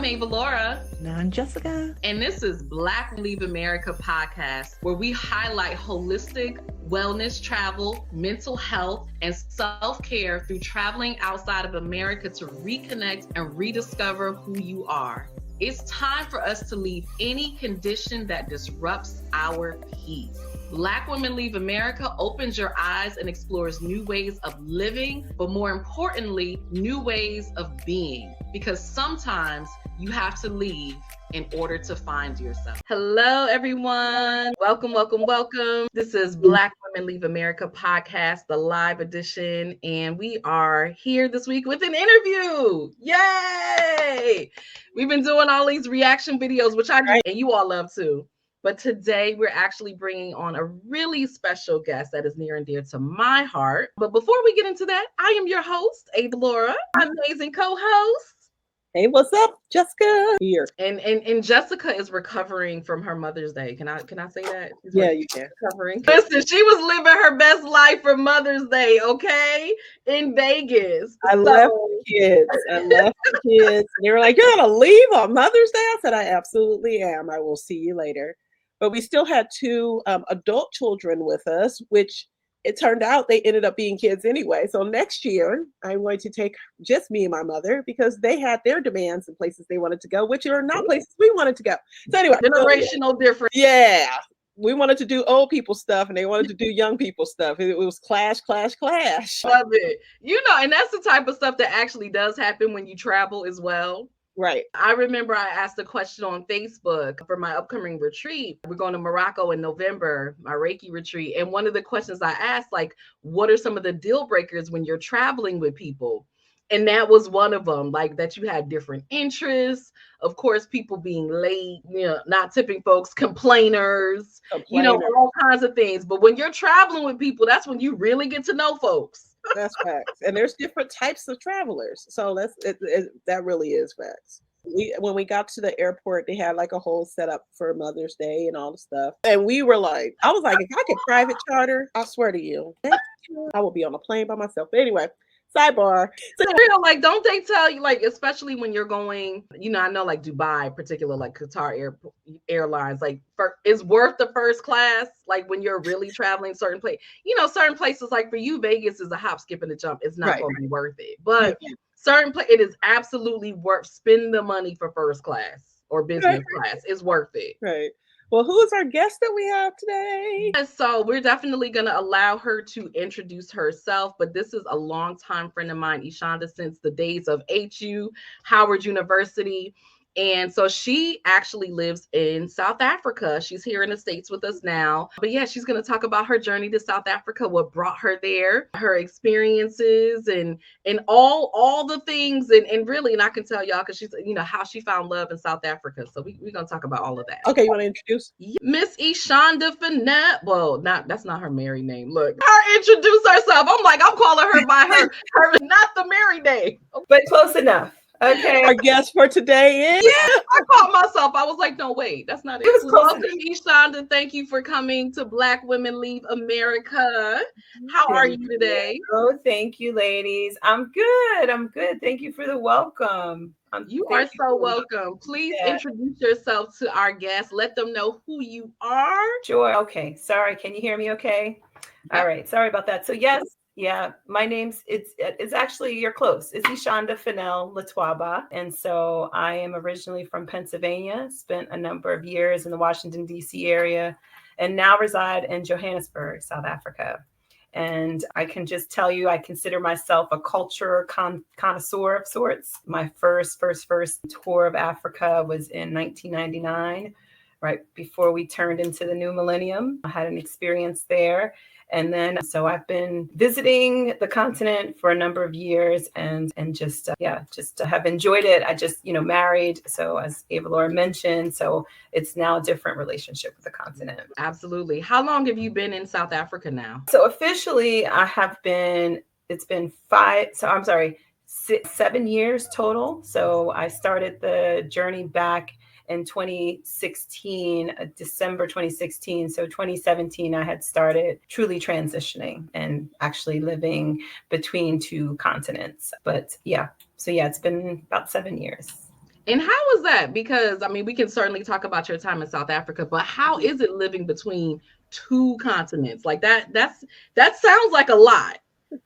I'm Ava Laura. And I'm Jessica. And this is Black Leave America podcast, where we highlight holistic wellness, travel, mental health, and self-care through traveling outside of America to reconnect and rediscover who you are. It's time for us to leave any condition that disrupts our peace. Black Women Leave America opens your eyes and explores new ways of living, but more importantly, new ways of being. Because sometimes you have to leave in order to find yourself. Hello, everyone. Welcome. This is Black Women Leave America podcast, the live edition, and we are here this week with an interview. Yay! We've been doing all these reaction videos, which I do, and you all love too. But today we're actually bringing on a really special guest that is near and dear to my heart. But before we get into that, I am your host, Ava Laura, my amazing co-host. Hey, what's up, Jessica? Here. And Jessica is recovering from her Mother's Day. Can I say that? You can. Recovering. Listen, she was living her best life for Mother's Day, okay? In Vegas. I left the kids. They were like, "You're gonna leave on Mother's Day?" I said, "I absolutely am. I will see you later." But we still had two adult children with us, which it turned out they ended up being kids anyway. So next year, I'm going to take just me and my mother because they had their demands and places they wanted to go, which are not places we wanted to go. So anyway, generational difference. Yeah. We wanted to do old people stuff and they wanted to do young people stuff. It was clash. Love it. And that's the type of stuff that actually does happen when you travel as well. Right. I remember I asked a question on Facebook for my upcoming retreat. We're going to Morocco in November, my Reiki retreat. And one of the questions I asked, like, what are some of the deal breakers when you're traveling with people? And that was one of them, like that you had different interests. Of course, people being late, not tipping folks, complainers, all kinds of things. But when you're traveling with people, that's when you really get to know folks. That's facts. And there's different types of travelers. So that really is facts. When we got to the airport, they had like a whole setup for Mother's Day and all the stuff. And we were like, I was like, if I could private charter, I swear to you, I will be on a plane by myself. But anyway, sidebar. So, don't they tell you, like, especially when you're going, I know like Dubai, particular, like Qatar Airlines, like it's worth the first class, like when you're really traveling certain places, like for you, Vegas is a hop, skip, and a jump. It's not going to be worth it. But it is absolutely worth spending the money for first class or business class. It's worth it. Right. Well, who is our guest that we have today? So we're definitely going to allow her to introduce herself, but this is a longtime friend of mine, Eshanda, since the days of HU, Howard University. And so she actually lives in South Africa. She's here in the States with us now. But yeah, she's going to talk about her journey to South Africa, what brought her there, her experiences, and all the things. And really, and I can tell y'all, because she's, how she found love in South Africa. So we're going to talk about all of that. Okay, you want to introduce? Miss Eshanda Fenell. Well, that's not her married name. Look, her introduce herself. I'm calling her by her not the married name. But close enough. Okay. Our guest for today is. Yeah, I caught myself. I was like, no, wait, that's not it. Welcome, Eshanda. Thank you for coming to Black Women Leave America. How are you today? Oh, thank you, ladies. I'm good. Thank you for the welcome. You are so welcome. Please introduce yourself to our guests. Let them know who you are. Sure. Okay. Sorry. Can you hear me okay? All right. Sorry about that. So yes. Yeah, my name's it's actually, you're close. It's Eshanda Fenell-Letoaba. And so I am originally from Pennsylvania, spent a number of years in the Washington, D.C. area, and now reside in Johannesburg, South Africa. And I can just tell you, I consider myself a culture connoisseur of sorts. My first tour of Africa was in 1999, right before we turned into the new millennium. I had an experience there. And then, so I've been visiting the continent for a number of years and just have enjoyed it. I just, married. So as Ava Laura mentioned, so it's now a different relationship with the continent. Absolutely. How long have you been in South Africa now? So officially it's been 7 years total. So I started the journey back in 2016, December 2016. So 2017, I had started truly transitioning and actually living between two continents. But yeah, it's been about 7 years. And how is that? Because I mean, we can certainly talk about your time in South Africa, but how is it living between two continents? Like that sounds like a lot.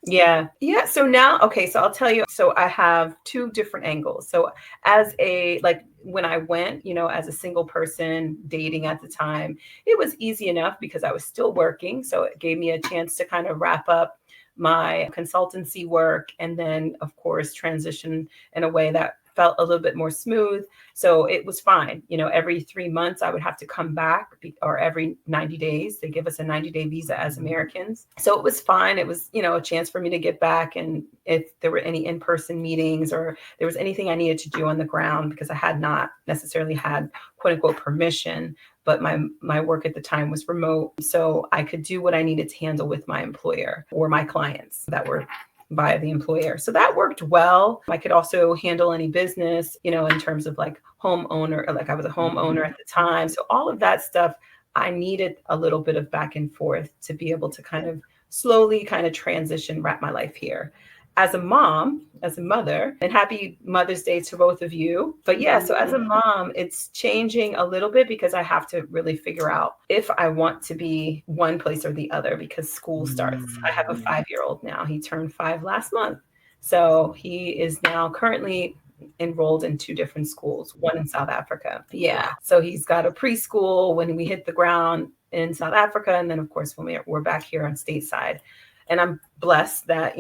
Yeah. Yeah. So now, okay. So I'll tell you. So I have two different angles. So like when I went, as a single person dating at the time, it was easy enough because I was still working. So it gave me a chance to kind of wrap up my consultancy work and then, of course, transition in a way that felt a little bit more smooth. So it was fine. Every 3 months I would have to come back or every 90 days. They give us a 90-day visa as Americans. So it was fine. It was, a chance for me to get back. And if there were any in-person meetings or there was anything I needed to do on the ground, because I had not necessarily had quote unquote permission, but my work at the time was remote. So I could do what I needed to handle with my employer or my clients that were by the employer. So that worked well. I could also handle any business, in terms of like homeowner, like I was a homeowner at the time. So all of that stuff, I needed a little bit of back and forth to be able to kind of slowly kind of transition, wrap my life here. As a mom, as a mother, and happy Mother's Day to both of you. But yeah, so as a mom, it's changing a little bit because I have to really figure out if I want to be one place or the other because school starts. I have a 5-year-old now. He turned 5 last month. So he is now currently enrolled in 2 different schools, one in South Africa. Yeah. So he's got a preschool when we hit the ground in South Africa. And then, of course, when we're back here on stateside. And I'm blessed that,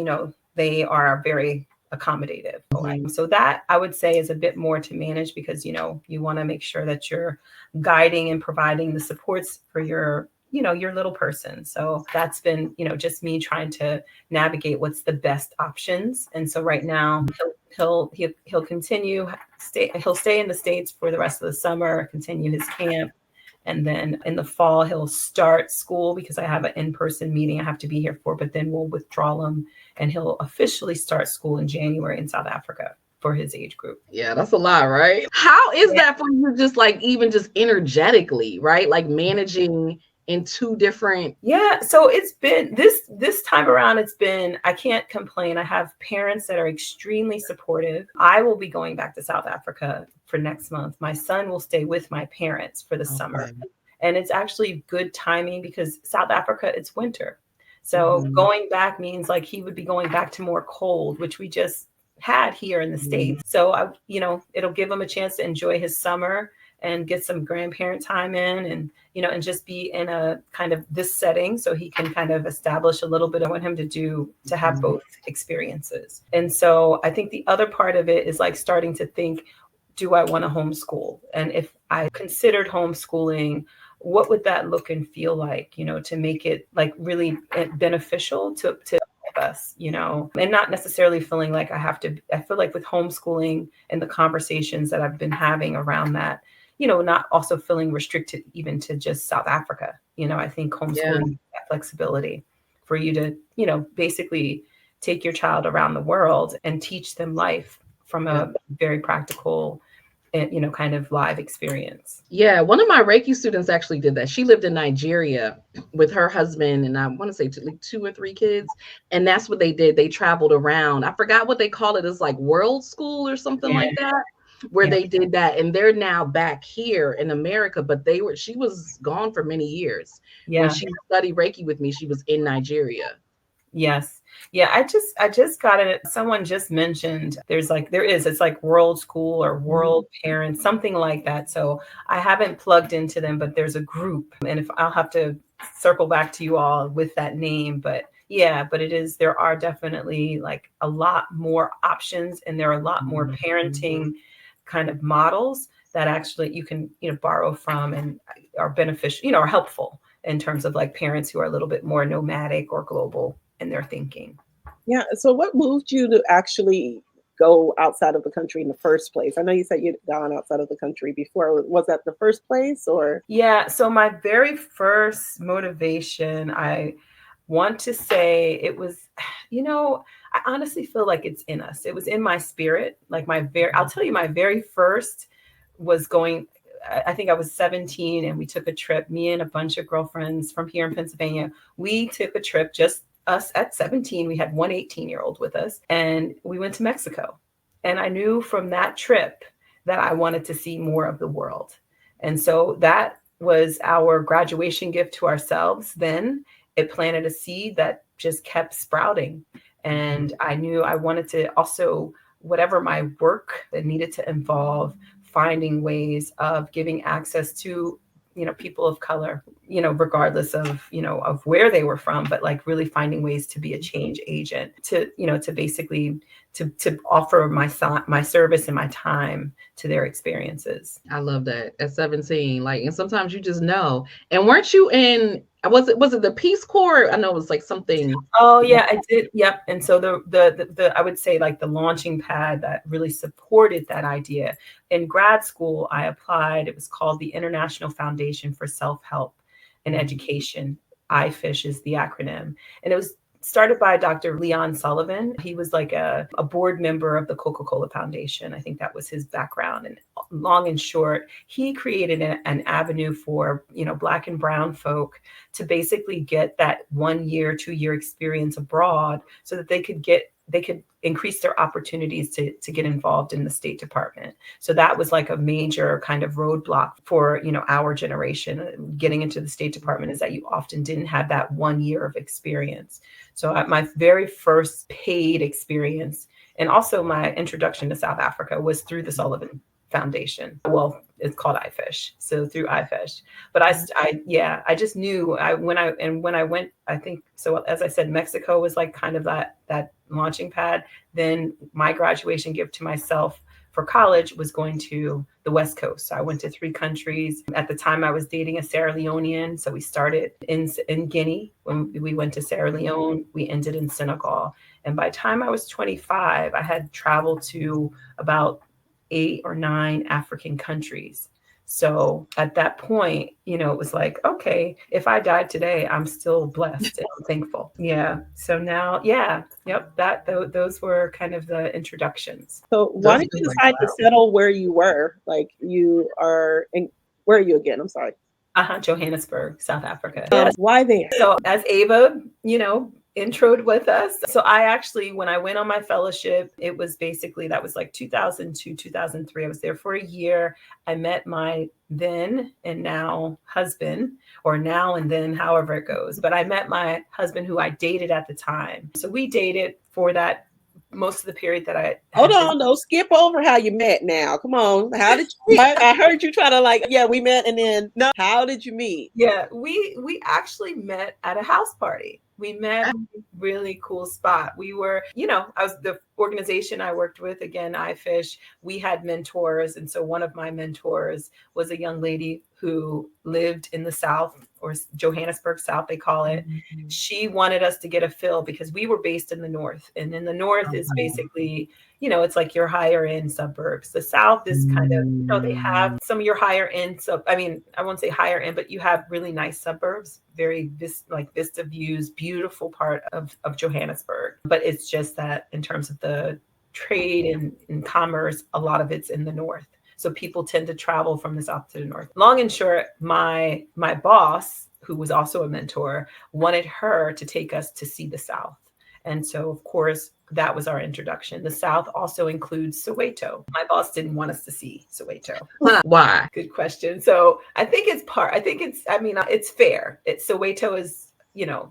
they are very accommodative. So that I would say is a bit more to manage because, you want to make sure that you're guiding and providing the supports for your little person. So that's been, just me trying to navigate what's the best options. And so right now he'll continue he'll stay in the States for the rest of the summer, continue his camp. And then in the fall, he'll start school because I have an in-person meeting I have to be here for, but then we'll withdraw him and he'll officially start school in January in South Africa for his age group. Yeah, that's a lot, right? How is that for you just like even just energetically, right? Like managing in 2 different. Yeah, so it's been this time around, I can't complain. I have parents that are extremely supportive. I will be going back to South Africa for next month. My son will stay with my parents for the summer. And it's actually good timing because South Africa, it's winter. So going back means like he would be going back to more cold, which we just had here in the States. So it'll give him a chance to enjoy his summer and get some grandparent time in and, and just be in a kind of this setting so he can kind of establish a little bit. I want him to have both experiences. And so I think the other part of it is like starting to think, do I want to homeschool? And if I considered homeschooling, what would that look and feel like, to make it like really beneficial to us, and not necessarily feeling like I feel like with homeschooling and the conversations that I've been having around that, not also feeling restricted even to just South Africa. I think homeschooling that flexibility for you to, basically take your child around the world and teach them life from a very practical, kind of live experience. Yeah, one of my Reiki students actually did that. She lived in Nigeria with her husband and I want to say like 2 or 3 kids. And that's what they did. They traveled around. I forgot what they call it. It's like world school or something like that, where they did that. And they're now back here in America, but she was gone for many years. When she studied Reiki with me, she was in Nigeria. Yes. Yeah. I just got it. Someone just mentioned it's like world school or world parents, something like that. So I haven't plugged into them, but there's a group and if I'll have to circle back to you all with that name, but there are definitely like a lot more options and there are a lot more parenting kind of models that actually you can, borrow from and are beneficial, are helpful in terms of like parents who are a little bit more nomadic or global in their thinking. Yeah. So what moved you to actually go outside of the country in the first place? I know you said you'd gone outside of the country before. Was that the first place or? Yeah. So my very first motivation, I want to say it was, I honestly feel like it's in us. It was in my spirit. Like I'll tell you, my very first was going, I think I was 17 and we took a trip, me and a bunch of girlfriends from here in Pennsylvania. We took a trip, just us at 17. We had one 18-year-old with us and we went to Mexico. And I knew from that trip that I wanted to see more of the world. And so that was our graduation gift to ourselves. Then it planted a seed that just kept sprouting. And I knew I wanted to also, whatever my work that needed to involve finding ways of giving access to, people of color, regardless of, of where they were from, but like really finding ways to be a change agent, to, to basically to offer my service and my time to their experiences. I love that at 17. Like, and sometimes you just know. And weren't you in, was it the Peace Corps? I know it was like something. Oh yeah, I did. Yep. And so the I would say like the launching pad that really supported that idea. In grad school, I applied. It was called the International Foundation for Self-Help and Education. IFISH is the acronym. And it was started by Dr. Leon Sullivan. He was like a board member of the Coca-Cola Foundation. I think that was his background. And long and short, he created an avenue for, Black and brown folk to basically get that 1 year, 2 year experience abroad so that they could increase their opportunities to get involved in the State Department. So that was like a major kind of roadblock for, our generation getting into the State Department, is that you often didn't have that 1 year of experience. So my very first paid experience, and also my introduction to South Africa, was through the Sullivan Foundation. Well, it's called IFISH. So through IFISH. But I just knew when I went, I think, so as I said, Mexico was like kind of that launching pad. Then my graduation gift to myself for college was going to the West Coast. So I went to 3 countries. At the time I was dating a Sierra Leonean. So we started in Guinea. When we went to Sierra Leone, we ended in Senegal. And by the time I was 25, I had traveled to about 8 or 9 African countries. So at that point, it was like, okay, if I died today, I'm still blessed and I'm thankful. Yeah. So now, yeah, yep. Those were kind of the introductions. So why did you decide to settle where you were? Like you are in, where are you again? I'm sorry. Johannesburg, South Africa. Why there? So as Ava, introed with us. So I actually, when I went on my fellowship, it was basically, that was like 2002, 2003. I was there for a year. I met my then and now husband, or now and then, however it goes. But I met my husband, who I dated at the time. So we dated for that most of the period that I hold on, don't skip over how you met now. Come on. How did you I heard you try to we met, and then no, how did you meet? Yeah, we actually met at a house party. We met a really cool spot. We were, I was the organization I worked with, again, IFISH, we had mentors. And so one of my mentors was a young lady who lived in the South, or Johannesburg South, they call it. Mm-hmm. She wanted us to get a feel because we were based in the North. And in the North is basically, it's like your higher end suburbs. The South is kind of, they have some of your higher end. So, I won't say higher end, but you have really nice suburbs, very vista views, beautiful part of Johannesburg. But it's just that in terms of the trade and commerce, a lot of it's in the North. So people tend to travel from the South to the North. Long and short, my boss, who was also a mentor, wanted her to take us to see the South. And so, of course, that was our introduction. The South also includes Soweto. My boss didn't want us to see Soweto. Why? Good question. So I think it's fair. Soweto is,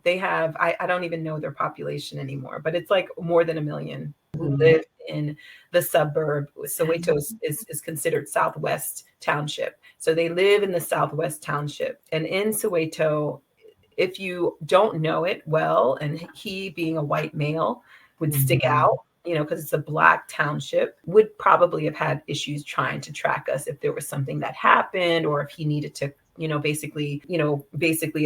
they have, I don't even know their population anymore, but it's like more than 1 million who live in the suburb. Soweto is considered Southwest Township. So they live in the Southwest Township. And in Soweto, if you don't know it well, and he being a white male would stick out, because it's a Black township, would probably have had issues trying to track us if there was something that happened, or if he needed to, basically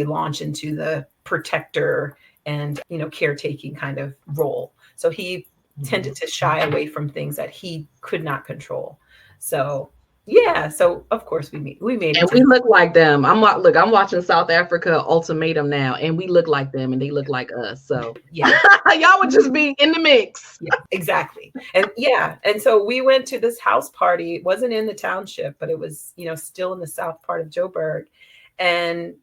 launch into the protector and, caretaking kind of role. So he tended to shy away from things that he could not control. So yeah, so of course we made it, and we look like them. I'm watching South Africa Ultimatum now, and we look like them, and they look like us. So yeah, y'all would just be in the mix. Yeah, exactly. And so we went to this house party. It wasn't in the township, but it was still in the south part of Joburg. And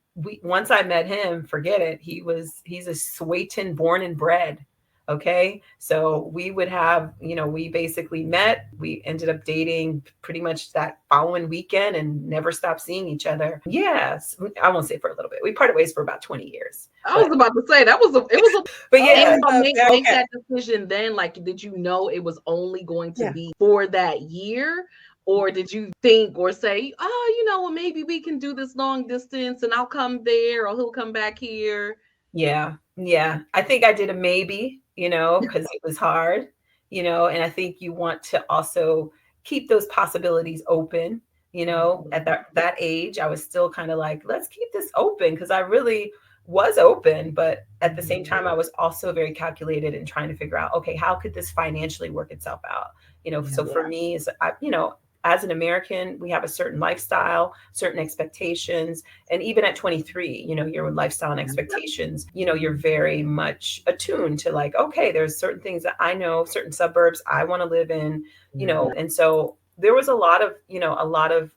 once I met him, forget it. He's a Sowetan born and bred. Okay. So we would have, we basically met, we ended up dating pretty much that following weekend and never stopped seeing each other. Yes. I won't say for a little bit. We parted ways for about 20 years. I was about to say it was a but yeah. Make that decision then. Like, did you know it was only going to be for that year? Or did you think or say, oh, well, maybe we can do this long distance and I'll come there or he'll come back here? Yeah. I think I did a maybe, because it was hard, and I think you want to also keep those possibilities open, at that age. I was still kind of like, let's keep this open, because I really was open, but at the same time, I was also very calculated in trying to figure out, okay, how could this financially work itself out? So for me, is as an American, we have a certain lifestyle, certain expectations. And even at 23, your lifestyle and expectations, you're very much attuned to like, okay, there's certain things that I know, certain suburbs I want to live in, and so there was a lot of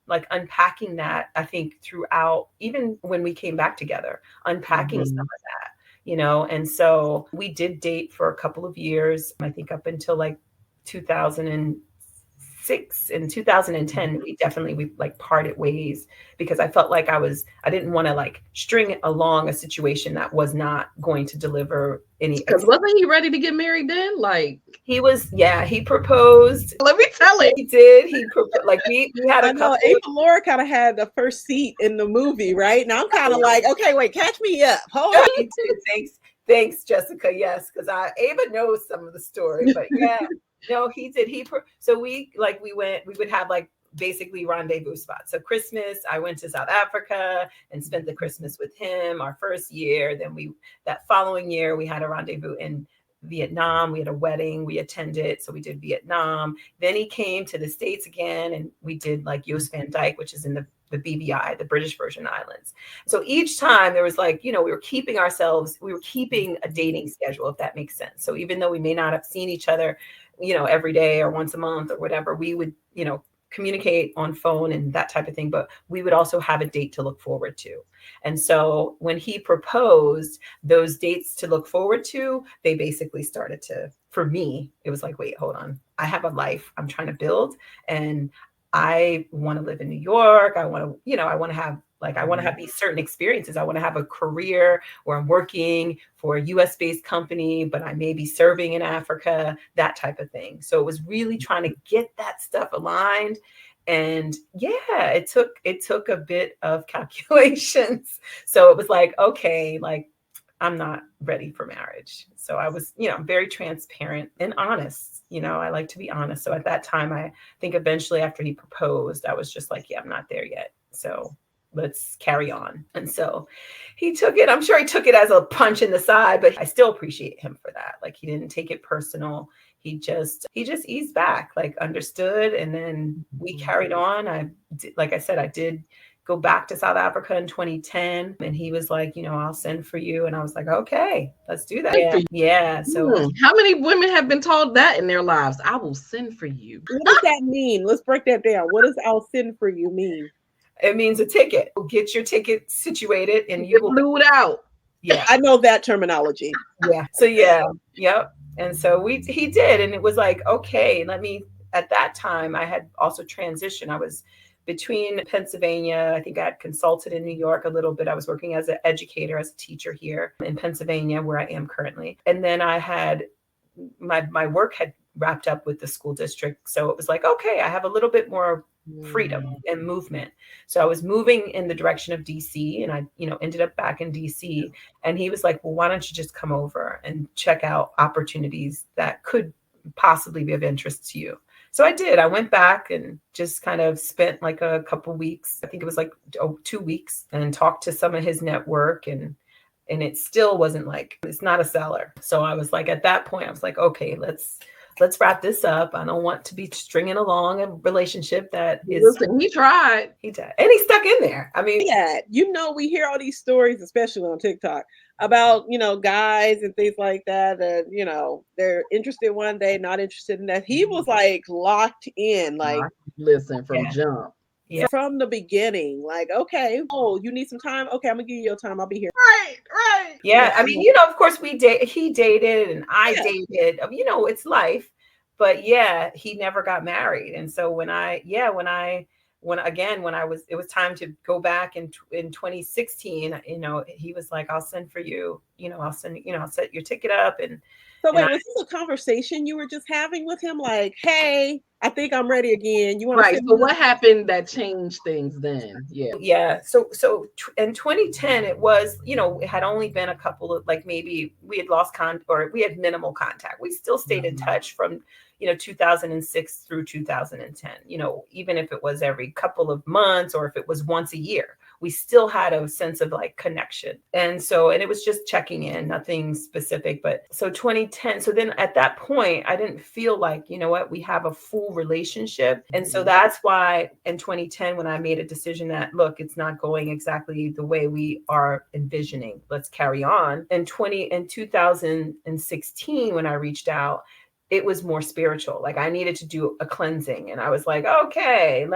like unpacking that, I think, throughout, even when we came back together, unpacking some of that, and so we did date for a couple of years, I think up until like 2006. In 2010, we like parted ways, because I felt like I didn't want to like string along a situation that was not going to deliver any. Because wasn't he ready to get married then? Like he was, he proposed. Let me tell it. He did. He proposed. Like we had a couple. Ava Laura kind of had the first seat in the movie, right? And I'm kind of like, okay, wait, catch me up. Hold on. Thanks, Jessica. Yes, because Ava knows some of the story, but yeah. No, he did. So we would have like basically rendezvous spots. So Christmas, I went to South Africa and spent the Christmas with him our first year. Then that following year, we had a rendezvous in Vietnam. We had a wedding we attended. So we did Vietnam. Then he came to the States again, and we did like Jost Van Dyke, which is in the BVI, the British Virgin Islands. So each time there was like, we were keeping a dating schedule, if that makes sense. So even though we may not have seen each other, every day or once a month or whatever, we would, communicate on phone and that type of thing, but we would also have a date to look forward to. And so when he proposed, those dates to look forward to, they basically started to, for me, it was like, wait, hold on. I have a life I'm trying to build, and I want to live in New York. I want to have these certain experiences. I want to have a career where I'm working for a US based company, but I may be serving in Africa, that type of thing. So it was really trying to get that stuff aligned. And it took a bit of calculations. So it was like, okay, like I'm not ready for marriage. So I was, very transparent and honest. I like to be honest. So at that time, I think eventually after he proposed, I was just like, I'm not there yet. So let's carry on. And so he took it. I'm sure he took it as a punch in the side, but I still appreciate him for that. Like he didn't take it personal. He just eased back, like understood. And then we carried on. Like I said, I did go back to South Africa in 2010. And he was like, I'll send for you. And I was like, okay, let's do that. Yeah. So how many women have been told that in their lives? I will send for you. What does that mean? Let's break that down. What does I'll send for you mean? It means a ticket. Get your ticket situated and you will blew it out. Yeah. I know that terminology. Yeah. So yep. And so he did. And it was like, okay, at that time I had also transitioned. I was between Pennsylvania. I think I had consulted in New York a little bit. I was working as an educator, as a teacher here in Pennsylvania, where I am currently. And then I had my work had wrapped up with the school district. So it was like, okay, I have a little bit more freedom and movement. So I was moving in the direction of DC, and I, ended up back in DC. And he was like, well, why don't you just come over and check out opportunities that could possibly be of interest to you? So I did. I went back and just kind of spent like a couple weeks. I think it was like 2 weeks, and talked to some of his network, and it still wasn't like, it's not a seller. So I was like, at that point, I was like, okay, let's wrap this up. I don't want to be stringing along a relationship that is. Listen, he tried. He did. And he stuck in there. I mean, yeah, we hear all these stories, especially on TikTok, about, guys and things like that. And, they're interested one day, not interested in that. He was like locked in, like, listen, from jump. Yeah. From the beginning, like, okay, oh, you need some time? Okay, I'm gonna give you your time. I'll be here. Right. Yeah. I mean, of course he dated and I dated, it's life. But yeah, he never got married. And so when it was time to go back in 2016, he was like, I'll send for you, I'll set your ticket up. So wait, was this a conversation you were just having with him? Like, hey, I think I'm ready again. You want to Right. So what happened that changed things then? Yeah. Yeah. So in 2010, it was, it had only been a couple of, like, maybe we had lost or we had minimal contact. We still stayed in touch from, 2006 through 2010, even if it was every couple of months or if it was once a year, we still had a sense of like connection. And it was just checking in, nothing specific. But so 2010, so then at that point, I didn't feel like, we have a full relationship. And so that's why in 2010, when I made a decision that, look, it's not going exactly the way we are envisioning, let's carry on. In 2016, when I reached out, it was more spiritual. Like I needed to do a cleansing. And I was like, okay,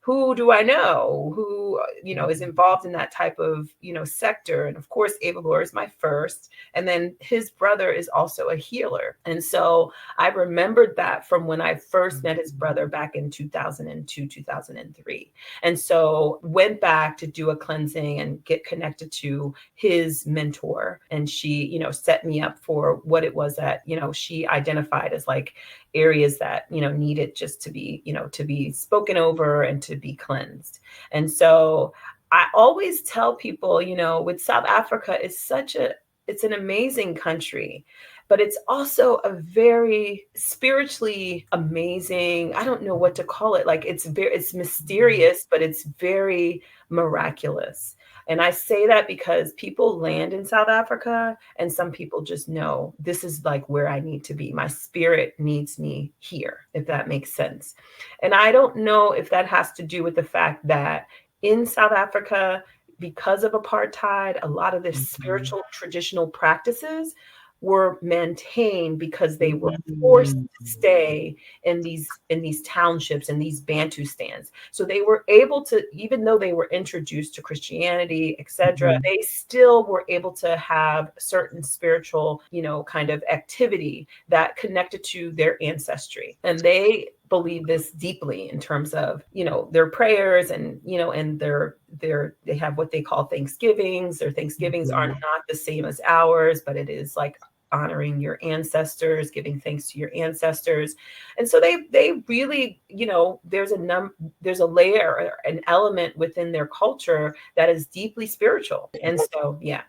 who do I know who, is involved in that type of, sector? And of course, Avalor is my first. And then his brother is also a healer. And so I remembered that from when I first met his brother back in 2002, 2003. And so went back to do a cleansing and get connected to his mentor. And she, set me up for what it was that, she identified as like areas that, needed just to be, to be spoken over and to be cleansed. And so I always tell people, with South Africa, it's an amazing country, but it's also a very spiritually amazing, I don't know what to call it. Like it's mysterious, but it's very miraculous. And I say that because people land in South Africa and some people just know this is like where I need to be. My spirit needs me here, if that makes sense. And I don't know if that has to do with the fact that in South Africa, because of apartheid, a lot of the spiritual traditional practices were maintained because they were forced to stay in these townships and these Bantustans. So they were able to, even though they were introduced to Christianity, etc., they still were able to have certain spiritual, kind of activity that connected to their ancestry. And they believe this deeply in terms of, their prayers and, and they have what they call Thanksgivings. Their Thanksgivings are not the same as ours, but it is like honoring your ancestors, giving thanks to your ancestors. And so they really, there's a layer, an element within their culture that is deeply spiritual. And so, yeah.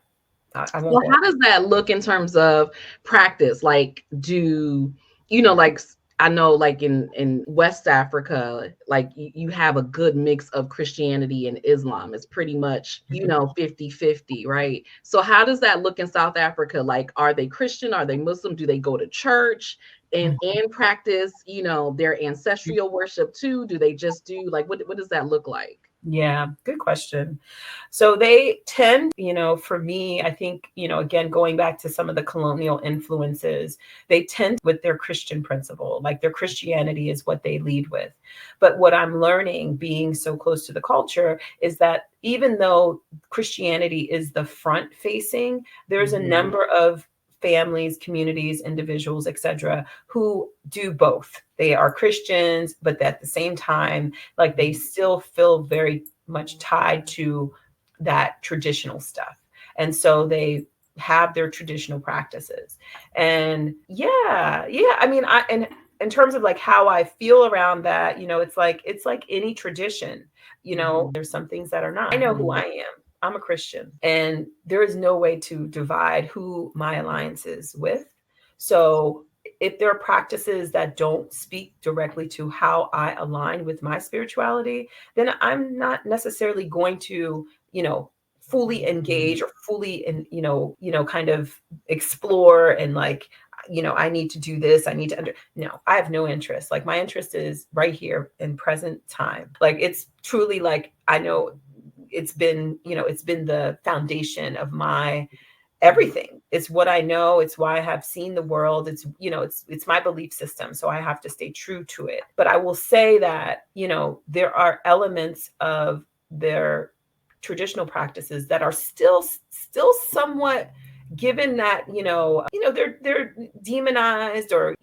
Well, how does that look in terms of practice? Like, like, I know like in West Africa, like you have a good mix of Christianity and Islam. It's pretty much, 50-50, right? So how does that look in South Africa? Like, are they Christian? Are they Muslim? Do they go to church and practice, their ancestral worship too? Do they just do like, what does that look like? Yeah, good question. So they tend, for me, I think, again, going back to some of the colonial influences, they tend with their Christian principle, like their Christianity is what they lead with. But what I'm learning being so close to the culture is that even though Christianity is the front facing, there's a number of families, communities, individuals, etc., who do both. They are Christians, but at the same time, like they still feel very much tied to that traditional stuff. And so they have their traditional practices. And yeah. I mean, and in terms of like how I feel around that, it's like any tradition, there's some things that are not. I know who I am. I'm a Christian, and there is no way to divide who my alliance is with. So if there are practices that don't speak directly to how I align with my spirituality, then I'm not necessarily going to, fully engage or fully kind of explore and like, I need to do this. I need to no, I have no interest. Like my interest is right here in present time. Like it's truly like, I know it's been the foundation of my everything. It's what I know. It's why I have seen the world. It's, it's my belief system. So I have to stay true to it. But I will say that, there are elements of their traditional practices that are still somewhat given that, they're demonized or,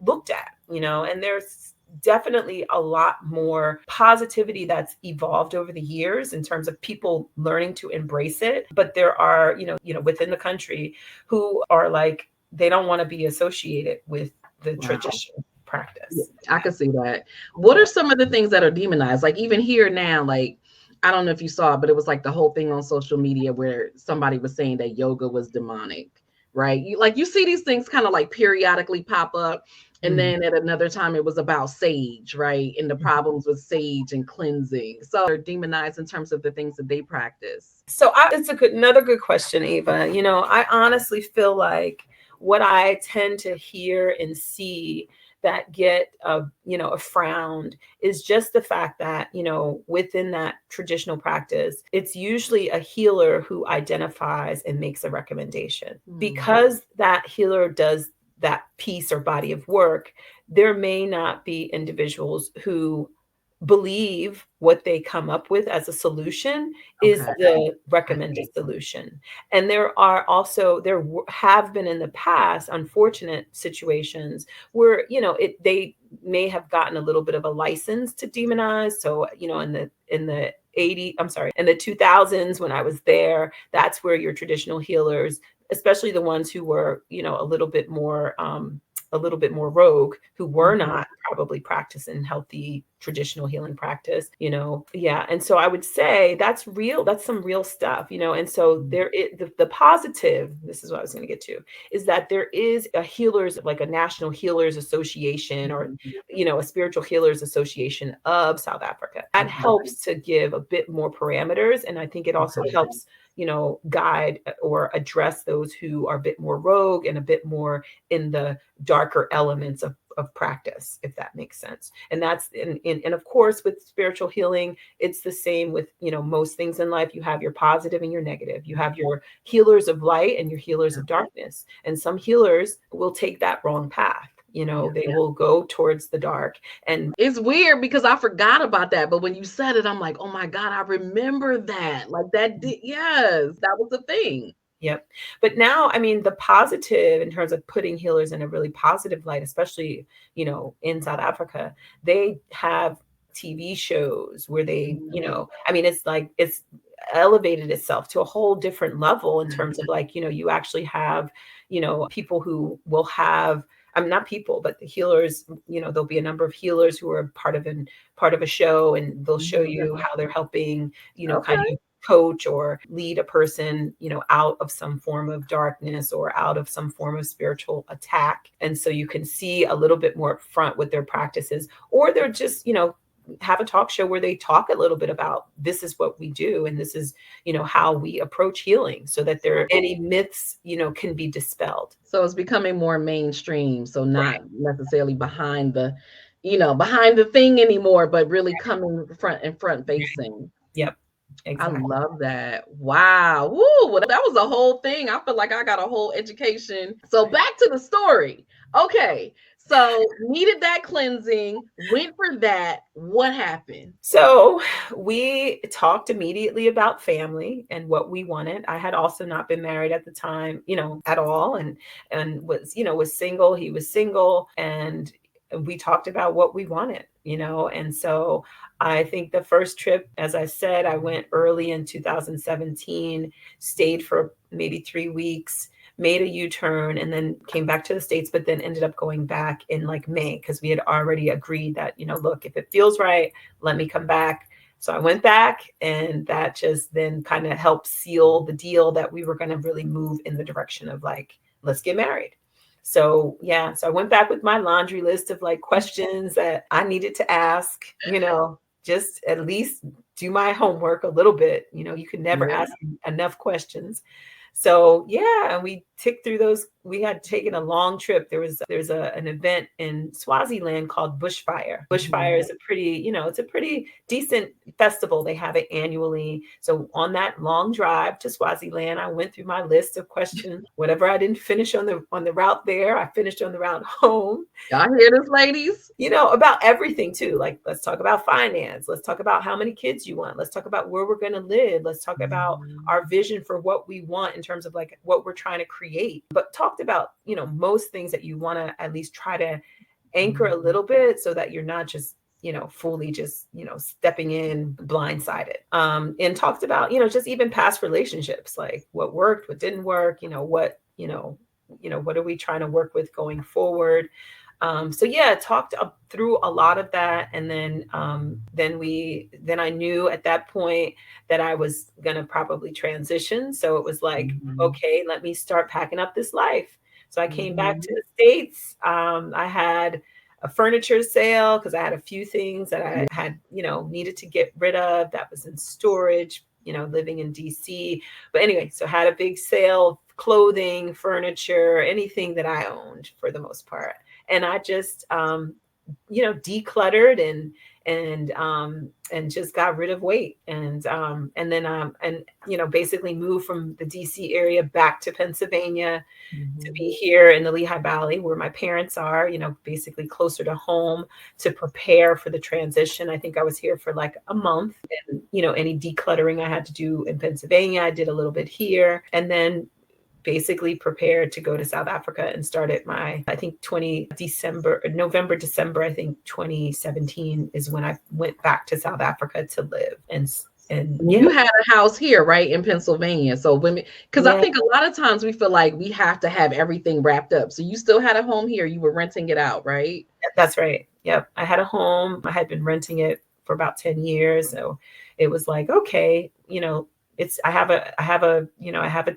looked at, and there's definitely a lot more positivity that's evolved over the years in terms of people learning to embrace it. But there are, within the country who are like, they don't want to be associated with the traditional practice. I can see that. What are some of the things that are demonized? Like even here now, like, I don't know if you saw it, but it was like the whole thing on social media where somebody was saying that yoga was demonic, right? You see these things kind of like periodically pop up. And then at another time, it was about sage, right? And the problems with sage and cleansing. So they're demonized in terms of the things that they practice. So it's another good question, Ava. I honestly feel like what I tend to hear and see that get a frown is just the fact that, within that traditional practice, it's usually a healer who identifies and makes a recommendation. Because that healer does that piece or body of work, there may not be individuals who believe what they come up with as a solution is the recommended solution. And there have been in the past unfortunate situations where, they may have gotten a little bit of a license to demonize. So, in the 2000s, when I was there, that's where your traditional healers, especially the ones who were, a little bit more rogue, who were not probably practicing healthy traditional healing practice, And so I would say that's real. That's some real stuff, And so the positive, this is what I was going to get to, is that there is a healers, like a National Healers Association or, a Spiritual Healers Association of South Africa. That helps to give a bit more parameters. And I think it also helps, guide or address those who are a bit more rogue and a bit more in the darker elements of practice, if that makes sense. And that's and of course, with spiritual healing, it's the same with, most things in life. You have your positive and your negative. You have your healers of light and your healers of darkness. And some healers will take that wrong path. They will go towards the dark. And it's weird because I forgot about that. But when you said it, I'm like, oh my God, I remember that. Like yes, that was the thing. Yep. But now, I mean, the positive in terms of putting healers in a really positive light, especially, in South Africa, they have TV shows where they, it's like, it's elevated itself to a whole different level in terms of like, you actually have, people who will have, not people, but the healers, there'll be a number of healers who are part of a show, and they'll show you how they're helping, kind of coach or lead a person, out of some form of darkness or out of some form of spiritual attack. And so you can see a little bit more upfront with their practices, or they're just, have a talk show where they talk a little bit about this is what we do. And this is, how we approach healing, so that there any myths, can be dispelled. So it's becoming more mainstream. So not necessarily behind the thing anymore, but really coming front facing. Yep. Exactly. I love that. Wow. Woo, well, that was a whole thing. I feel like I got a whole education. So back to the story. Okay. So needed that cleansing, went for that. What happened? So we talked immediately about family and what we wanted. I had also not been married at the time, at all, and was single. He was single, and we talked about what we wanted, and so I think the first trip, as I said, I went early in 2017, stayed for maybe 3 weeks, made a U-turn, and then came back to the States, but then ended up going back in like May, because we had already agreed that, look, if it feels right, let me come back. So I went back, and that just then kind of helped seal the deal that we were going to really move in the direction of like, let's get married. So I went back with my laundry list of like questions that I needed to ask, just at least do my homework a little bit. You can never ask enough questions. So we ticked through those. We had taken a long trip. There's an event in Swaziland called Bushfire. Bushfire is a pretty, it's a pretty decent festival. They have it annually. So on that long drive to Swaziland, I went through my list of questions. Whatever I didn't finish on the route there, I finished on the route home. Y'all hear this, ladies? About everything too. Like, let's talk about finance. Let's talk about how many kids you want. Let's talk about where we're going to live. Let's talk about our vision for what we want in terms of like what we're trying to create. But talked about, most things that you want to at least try to anchor a little bit so that you're not just, fully just, stepping in blindsided. And talked about, just even past relationships, like what worked, what didn't work, what are we trying to work with going forward. Talked through a lot of that. And then I knew at that point that I was going to probably transition. So it was like, okay, let me start packing up this life. So I came back to the States. I had a furniture sale because I had a few things that I had, needed to get rid of that was in storage, living in DC. But anyway, so had a big sale, clothing, furniture, anything that I owned for the most part. And I just, decluttered and just got rid of weight. And then basically moved from the DC area back to Pennsylvania to be here in the Lehigh Valley where my parents are, basically closer to home to prepare for the transition. I think I was here for like a month and, any decluttering I had to do in Pennsylvania, I did a little bit here. And then basically prepared to go to South Africa and started my, I think November, December, I think 2017 is when I went back to South Africa to live. And you had a house here, right, in Pennsylvania. So because I think a lot of times we feel like we have to have everything wrapped up. So you still had a home here. You were renting it out, right? That's right. Yep. I had a home. I had been renting it for about 10 years. So it was like, okay, I have a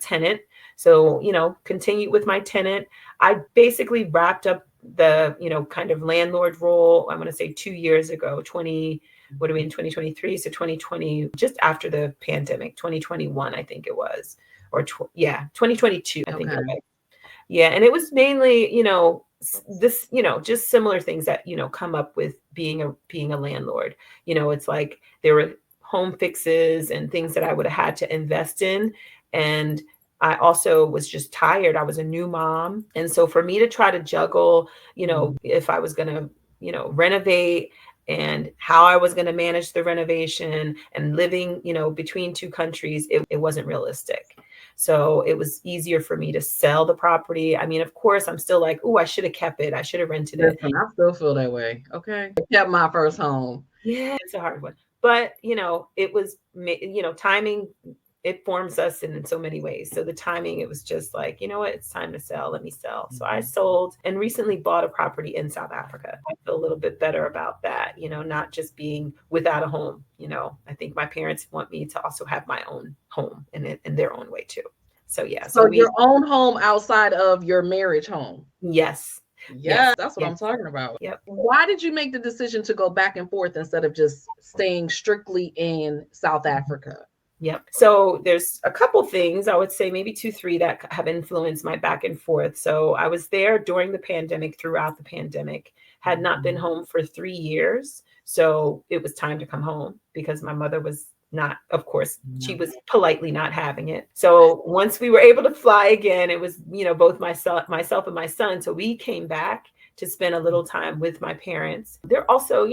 tenant. So, continued with my tenant. I basically wrapped up the, kind of landlord role, I'm going to say 2 years ago, 2023? So 2020, just after the pandemic, 2021, I think it was, 2022, I think it was. Yeah. And it was mainly, this, just similar things that, come up with being a landlord. It's like there were home fixes and things that I would have had to invest in. And I also was just tired. I was a new mom. And so for me to try to juggle, if I was going to, renovate and how I was going to manage the renovation and living, between two countries, it wasn't realistic. So it was easier for me to sell the property. I mean, of course, I'm still like, oh, I should have kept it. I should have rented it. I still feel that way. Okay. I kept my first home. Yeah, it's a hard one. But, it was, timing, it forms us in so many ways. So the timing, it was just like, you know what, it's time to sell. Let me sell. So I sold and recently bought a property in South Africa. I feel a little bit better about that, not just being without a home. I think my parents want me to also have my own home in their own way too. So yeah. So your own home outside of your marriage home. Yes. Yes, that's what I'm talking about. Yep. Why did you make the decision to go back and forth instead of just staying strictly in South Africa? Yep. So there's a couple things, I would say maybe 2, 3 that have influenced my back and forth. So I was there during the pandemic, throughout the pandemic, had not been home for 3 years. So it was time to come home because my mother was not, of course, she was politely not having it. So once we were able to fly again, it was, both myself and my son. So we came back to spend a little time with my parents. They're also,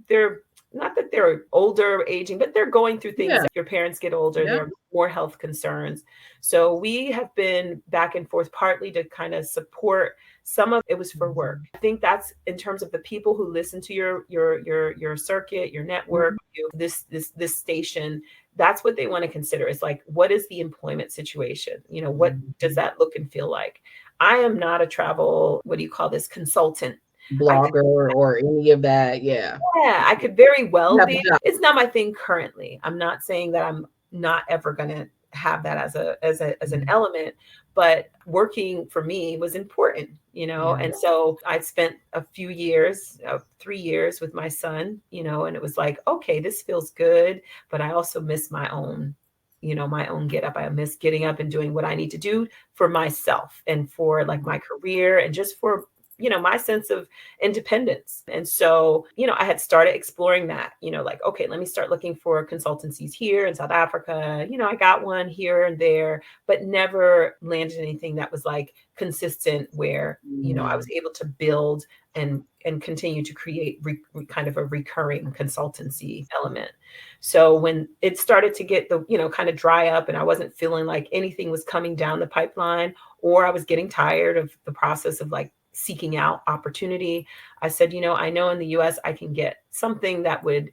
they're not that they're older, aging, but they're going through things. Yeah. Your parents get older, there are more health concerns. So we have been back and forth partly to kind of support. Some of it was for work. I think that's in terms of the people who listen to your circuit, your network, this station. That's what they want to consider. It's like, what is the employment situation? What does that look and feel like? I am not a travel, what do you call this, consultant, blogger or any of that. Yeah, I could very well be. It's not my thing currently. I'm not saying that I'm not ever going to have that as an element, but working for me was important, and so I spent a few years, 3 years with my son, and it was like, okay, this feels good, but I also miss my own my own get up. I miss getting up and doing what I need to do for myself and for like my career and just for, my sense of independence. And so, I had started exploring that, like, okay, let me start looking for consultancies here in South Africa. I got one here and there, but never landed anything that was like consistent where, I was able to build and continue to create kind of a recurring consultancy element. So when it started to get the, kind of dry up and I wasn't feeling like anything was coming down the pipeline, or I was getting tired of the process of like seeking out opportunity, I said, I know in the US I can get something that would,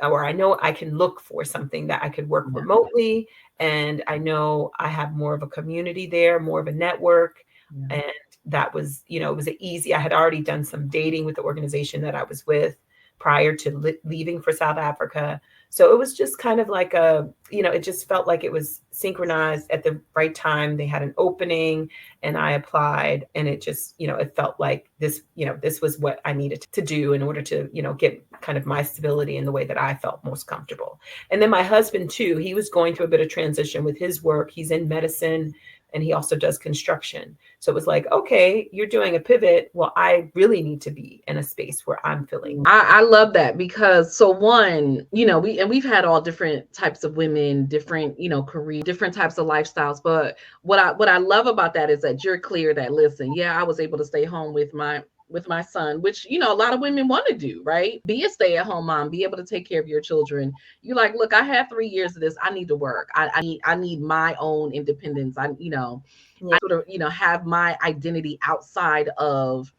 or I know I can look for something that I could work remotely. And I know I have more of a community there, more of a network. And that was, it was easy. I had already done some dating with the organization that I was with prior to leaving for South Africa. So it was just kind of like it just felt like it was synchronized at the right time. They had an opening and I applied, and it just, it felt like this, this was what I needed to do in order to, get kind of my stability in the way that I felt most comfortable. And then my husband too, he was going through a bit of transition with his work. He's in medicine and he also does construction. So it was like, okay, you're doing a pivot. Well, I really need to be in a space where I'm feeling. I love that because so one, we've had all different types of women, different, career, different types of lifestyles. But what I love about that is that you're clear that, listen, I was able to stay home with my son, which, a lot of women want to do, right? Be a stay-at-home mom, be able to take care of your children. You're like, look, I had 3 years of this. I need to work. I need my own independence. I sort of, have my identity outside of,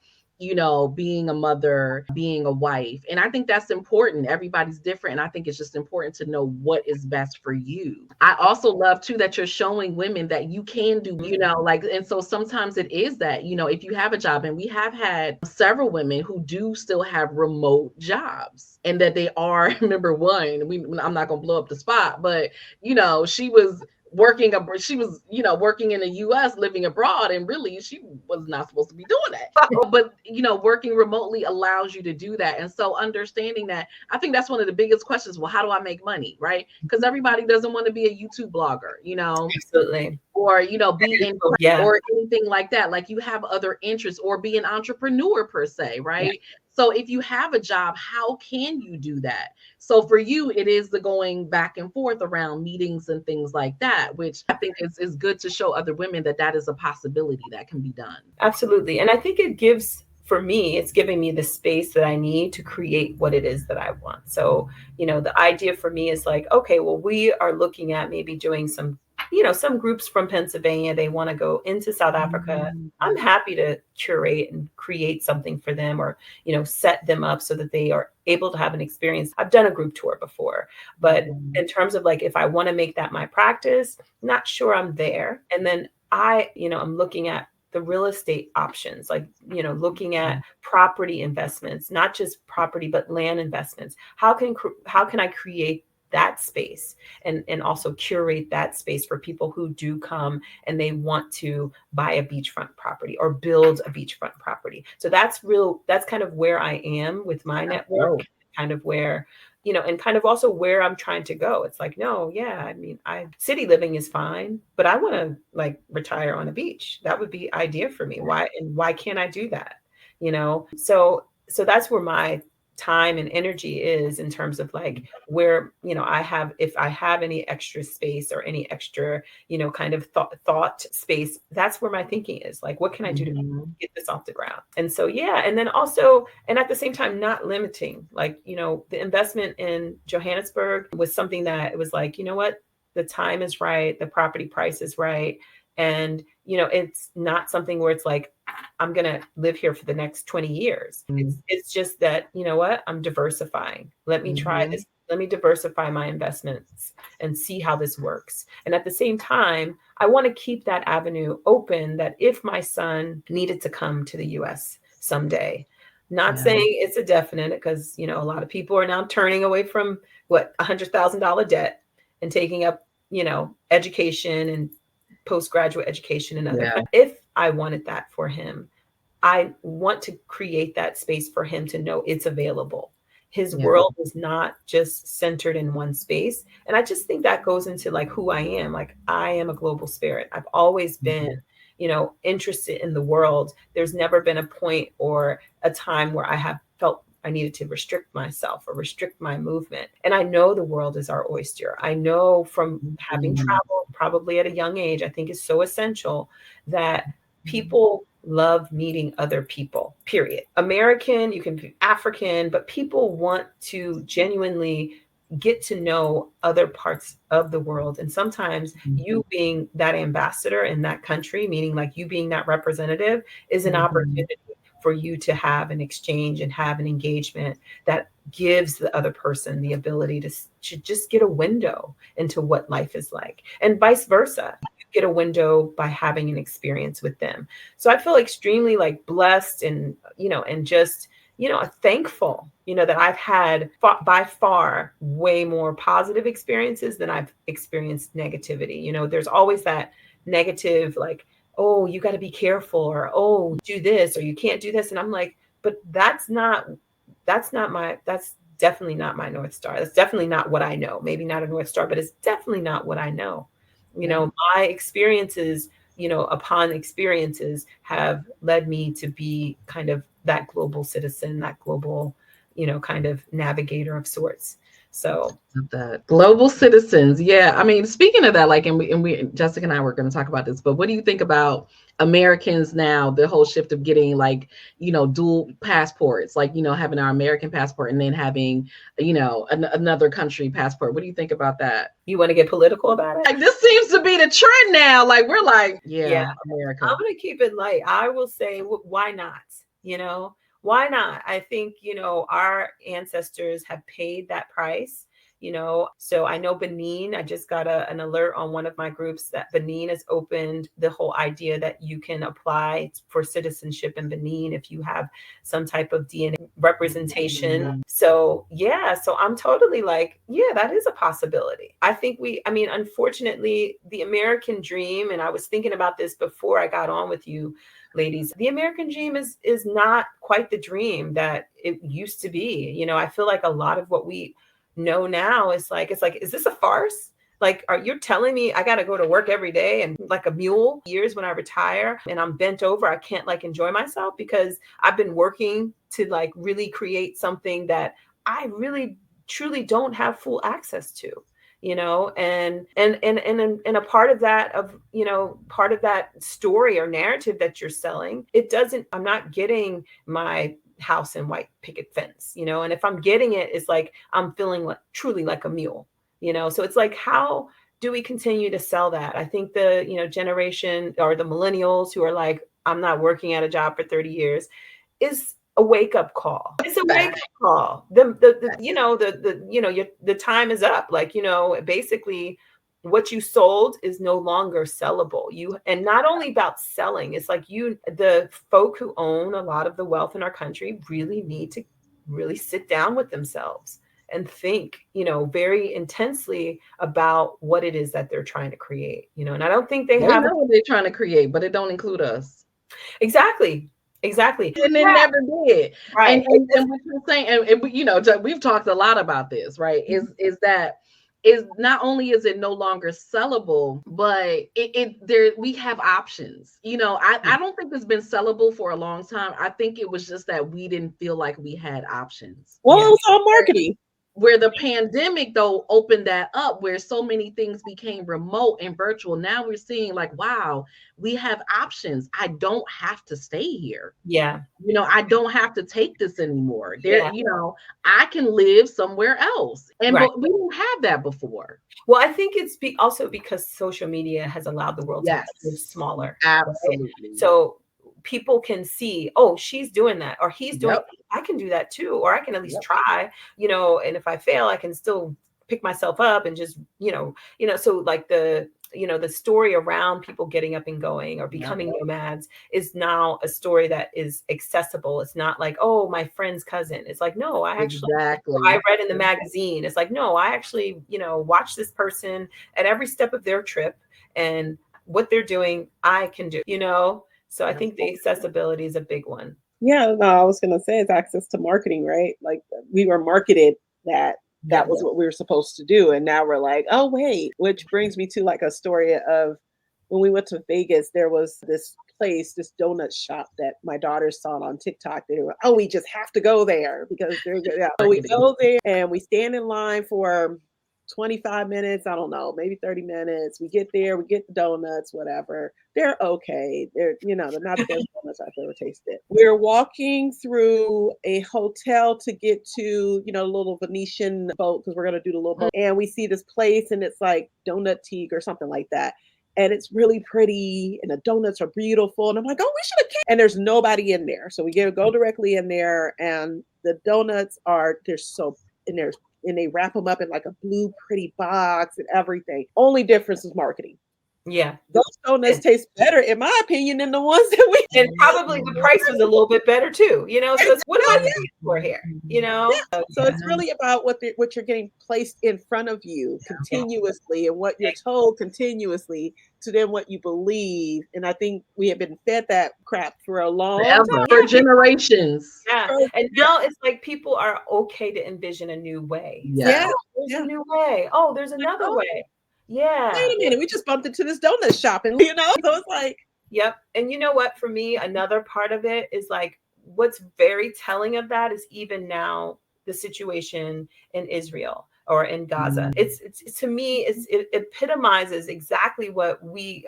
being a mother, being a wife. And I think that's important. Everybody's different. And I think it's just important to know what is best for you. I also love too that you're showing women that you can do, and so sometimes it is that, if you have a job, and we have had several women who do still have remote jobs, and that they are, number one, I'm not going to blow up the spot, but, she was working in the US, living abroad, and really she was not supposed to be doing that. But working remotely allows you to do that. And so understanding that, I think that's one of the biggest questions. Well, how do I make money? Right? Because everybody doesn't want to be a YouTube blogger, Absolutely. Or be in or anything like that. Like you have other interests, or be an entrepreneur per se, right? So if you have a job, how can you do that? So for you, it is the going back and forth around meetings and things like that, which I think is good to show other women that is a possibility that can be done. Absolutely. And I think it's giving me the space that I need to create what it is that I want. So, the idea for me is like, okay, well, we are looking at maybe doing some groups from Pennsylvania, they want to go into South Africa. I'm happy to curate and create something for them, or, set them up so that they are able to have an experience. I've done a group tour before, but in terms of like, if I want to make that my practice, not sure I'm there. And then I'm looking at the real estate options, like, looking at property investments, not just property, but land investments. How can I create that space and also curate that space for people who do come and they want to buy a beachfront property or build a beachfront property. So that's kind of where I am with my network, kind of where, and kind of also where I'm trying to go. It's like, no, city living is fine, but I want to like retire on a beach. That would be idea for me. Why can't I do that? So that's where my time and energy is, in terms of like where, if I have any extra space or any extra, kind of thought space, that's where my thinking is. Like, what can I do to get this off the ground? And so, and then also, and at the same time, not limiting, like, the investment in Johannesburg was something that it was like, what, the time is right, the property price is right. And, it's not something where it's like, I'm going to live here for the next 20 years. It's just that, what, I'm diversifying. Let me try this. Let me diversify my investments and see how this works. And at the same time, I want to keep that avenue open, that if my son needed to come to the US someday, not saying it's a definite, because, a lot of people are now turning away from $100,000 debt and taking up, education and postgraduate education and other. If I wanted that for him, I want to create that space for him to know it's available. His Yeah. world is not just centered in one space. And I just think that goes into like who I am. Like I am a global spirit. I've always been, interested in the world. There's never been a point or a time where I have felt I needed to restrict myself or restrict my movement. And I know the world is our oyster. I know from having traveled probably at a young age, I think it's so essential that people love meeting other people, period. American, you can be African, but people want to genuinely get to know other parts of the world. And sometimes you being that ambassador in that country, meaning like you being that representative, is an opportunity for you to have an exchange and have an engagement that gives the other person the ability to just get a window into what life is like, and vice versa. You get a window by having an experience with them. So I feel extremely like blessed and, and just, thankful, that I've had by far way more positive experiences than I've experienced negativity. There's always that negative, like, oh, you got to be careful, or, oh, do this, or you can't do this. And I'm like, but that's definitely not my North Star. That's definitely not what I know. Maybe not a North Star, but it's definitely not what I know. My experiences, upon experiences have led me to be kind of that global citizen, that global, kind of navigator of sorts. So that global citizens. Yeah. I mean, speaking of that, like, and we, Jessica and I were going to talk about this, but what do you think about Americans now, the whole shift of getting like, dual passports, like, having our American passport and then having, another country passport. What do you think about that? You want to get political about it? Like, this seems to be the trend now. Like, we're like, yeah. America. I'm going to keep it light. I will say, why not? Why not? I think, our ancestors have paid that price. So I know Benin, I just got an alert on one of my groups that Benin has opened the whole idea that you can apply for citizenship in Benin if you have some type of DNA representation. So I'm totally like, yeah, that is a possibility. I think unfortunately, the American dream, and I was thinking about this before I got on with you, ladies, the American dream is not quite the dream that it used to be. I feel like a lot of what we know now is like, is this a farce? Like, are you telling me I got to go to work every day and like a mule years when I retire and I'm bent over, I can't like enjoy myself because I've been working to like really create something that I really truly don't have full access to, and a part of that story or narrative that you're selling, I'm not getting my house and white picket fence, and if I'm getting it, it's like I'm feeling like truly like a mule, so it's like, how do we continue to sell that? I think the generation or the millennials who are like, I'm not working at a job for 30 years is a wake-up call. It's a wake-up call. The time is up. Like, basically what you sold is no longer sellable. And not only about selling, it's like the folk who own a lot of the wealth in our country really need to really sit down with themselves and think, very intensely about what it is that they're trying to create, and I don't think they have know what they're trying to create, but it don't include us. Exactly. And it never did. Right. And what you're saying, and we've talked a lot about this, right? Is that not only is it no longer sellable, but we have options. I don't think it's been sellable for a long time. I think it was just that we didn't feel like we had options. Well, it was all marketing. Where the pandemic though opened that up, where so many things became remote and virtual. Now we're seeing like, wow, we have options. I don't have to stay here. Yeah. I don't have to take this anymore. I can live somewhere else. And but we didn't have that before. Well, I think it's also because social media has allowed the world to live smaller. Absolutely. Right? So people can see, oh, she's doing that, or he's doing, I can do that too, or I can at least try, and if I fail, I can still pick myself up and just, so like the story around people getting up and going or becoming nomads is now a story that is accessible. It's not like, oh, my friend's cousin. It's like, no, I actually, I read in the magazine. It's like, no, I actually, watch this person at every step of their trip, and what they're doing, I can do, So I think the accessibility is a big one. Yeah, no, I was gonna say it's access to marketing, right? Like we were marketed that that Yeah. was what we were supposed to do. And now we're like, oh wait, which brings me to like a story of when we went to Vegas, there was this place, this donut shop that my daughter saw on TikTok. They were, oh, we just have to go there because they're good. Yeah. So we go there and we stand in line for 25 minutes, I don't know, maybe 30 minutes. We get there, we get the donuts, whatever. They're okay. They're not the best donuts I've ever tasted. We're walking through a hotel to get to, a little Venetian boat because we're going to do the little boat. And we see this place and it's like Donut Teague or something like that. And it's really pretty and the donuts are beautiful. And I'm like, oh, we should have came. And there's nobody in there. So we go directly in there and the donuts they're so, and they wrap them up in like a blue pretty box and everything. Only difference is marketing. Yeah. Those donuts taste better, in my opinion, than the ones that we. And probably the price was a little bit better too, So it's, what am I paying for here? Yeah. So it's really about what you're getting placed in front of you continuously and what you're told continuously to then what you believe. And I think we have been fed that crap for a long time. For generations. Yeah. And now it's like people are okay to envision a new way. Yeah. There's a new way. Oh, there's another way. Yeah. Wait a minute. We just bumped into this donut shop and so it's like. Yep. And you know what, for me, another part of it is like, what's very telling of that is even now the situation in Israel or in Gaza. It's to me, it epitomizes exactly what we've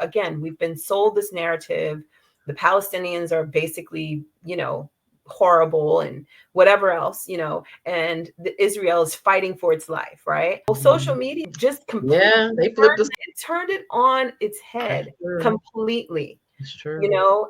been sold this narrative. The Palestinians are basically, horrible and whatever else, and Israel is fighting for its life, right? Well, social media just completely turned it on its head completely. It's true.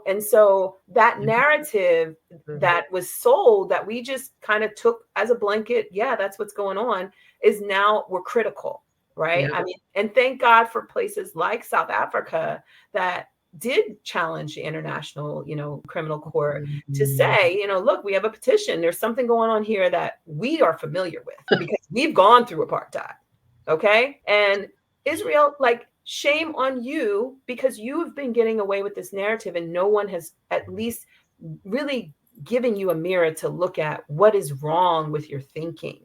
And so that narrative that was sold that we just kind of took as a blanket, yeah, that's what's going on, is now we're critical, right? I mean, and thank God for places like South Africa that did challenge the international, criminal court to say, look, we have a petition. There's something going on here that we are familiar with because we've gone through apartheid. Okay. And Israel, like, shame on you because you have been getting away with this narrative and no one has at least really given you a mirror to look at what is wrong with your thinking.